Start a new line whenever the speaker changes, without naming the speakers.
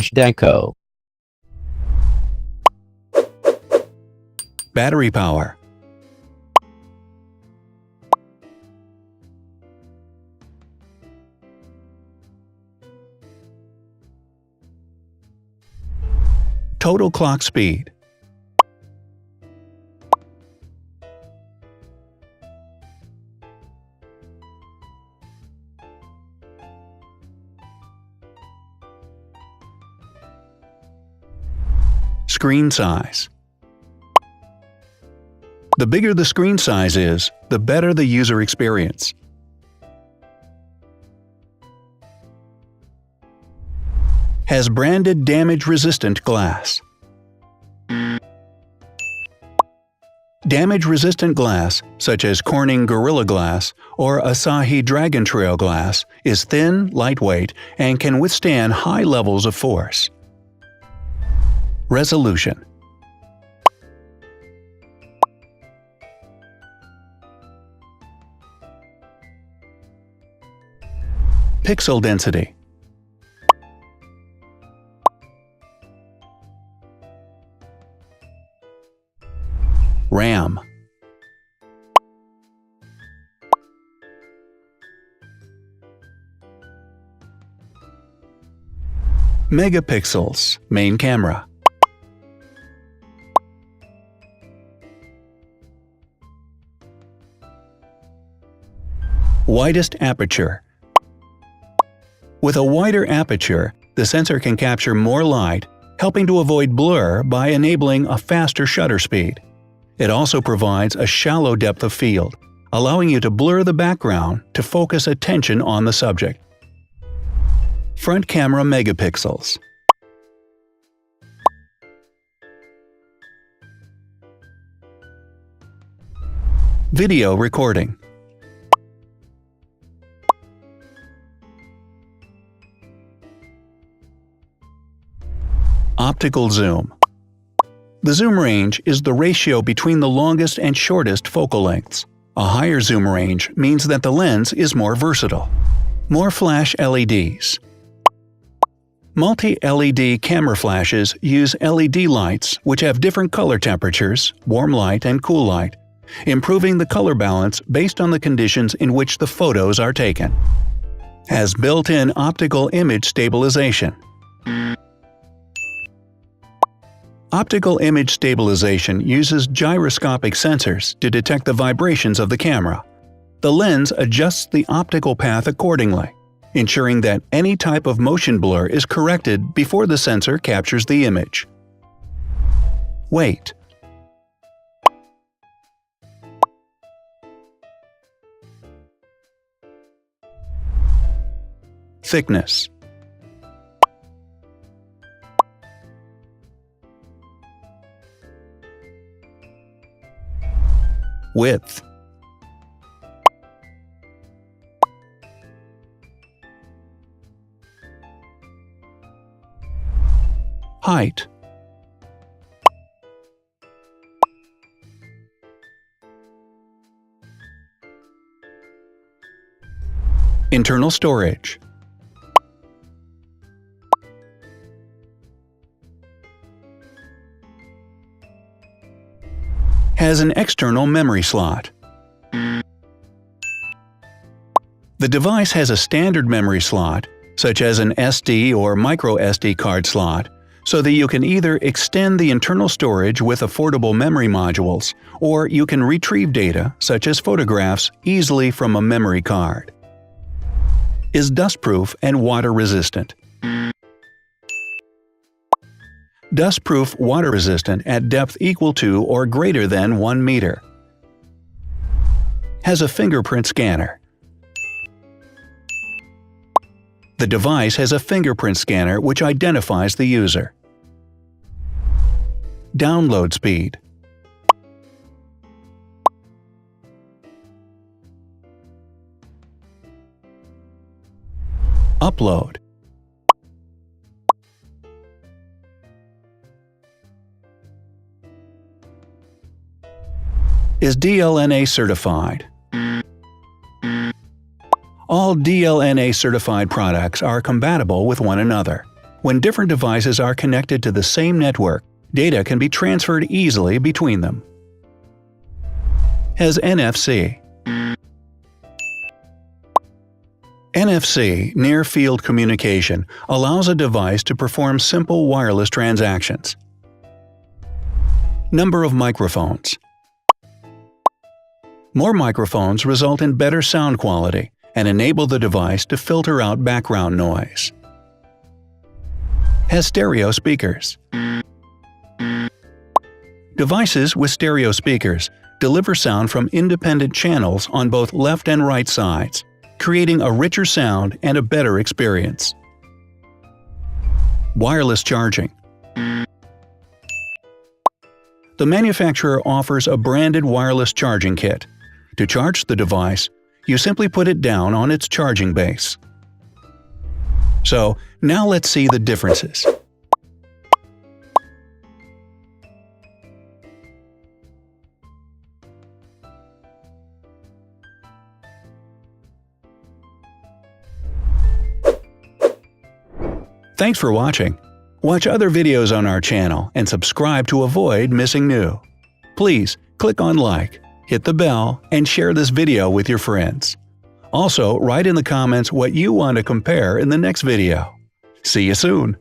Zhdanko.
Battery power. Total clock speed. Screen size. The bigger the screen size is, the better the user experience. Has branded damage-resistant glass. Damage-resistant glass, such as Corning Gorilla Glass or Asahi Dragon Trail Glass, is thin, lightweight, and can withstand high levels of force. Resolution. Pixel density. RAM. Megapixels, main camera. Widest aperture. With a wider aperture, the sensor can capture more light, helping to avoid blur by enabling a faster shutter speed. It also provides a shallow depth of field, allowing you to blur the background to focus attention on the subject. Front camera megapixels. Video recording. Optical zoom. The zoom range is the ratio between the longest and shortest focal lengths. A higher zoom range means that the lens is more versatile. More flash LEDs. Multi-LED camera flashes use LED lights which have different color temperatures, warm light and cool light, improving the color balance based on the conditions in which the photos are taken. Has built-in optical image stabilization. Optical image stabilization uses gyroscopic sensors to detect the vibrations of the camera. The lens adjusts the optical path accordingly, ensuring that any type of motion blur is corrected before the sensor captures the image. Weight. Thickness. Width. Height. Internal storage. Has an external memory slot. The device has a standard memory slot, such as an SD or micro SD card slot, so that you can either extend the internal storage with affordable memory modules, or you can retrieve data, such as photographs, easily from a memory card. Is dustproof and water-resistant. Dustproof water-resistant at depth equal to or greater than 1 meter. Has a fingerprint scanner. The device has a fingerprint scanner which identifies the user. Download speed. Upload. Is DLNA certified. All DLNA certified products are compatible with one another. When different devices are connected to the same network, data can be transferred easily between them. Has NFC. NFC, Near Field Communication, allows a device to perform simple wireless transactions. Number of microphones. More microphones result in better sound quality and enable the device to filter out background noise. Has stereo speakers. Devices with stereo speakers deliver sound from independent channels on both left and right sides, creating a richer sound and a better experience. Wireless charging. The manufacturer offers a branded wireless charging kit. To charge the device, you simply put it down on its charging base. So, now let's see the differences. Thanks for watching. Watch other videos on our channel and subscribe to avoid missing new. Please click on like, hit the bell, and share this video with your friends. Also, write in the comments what you want to compare in the next video. See you soon!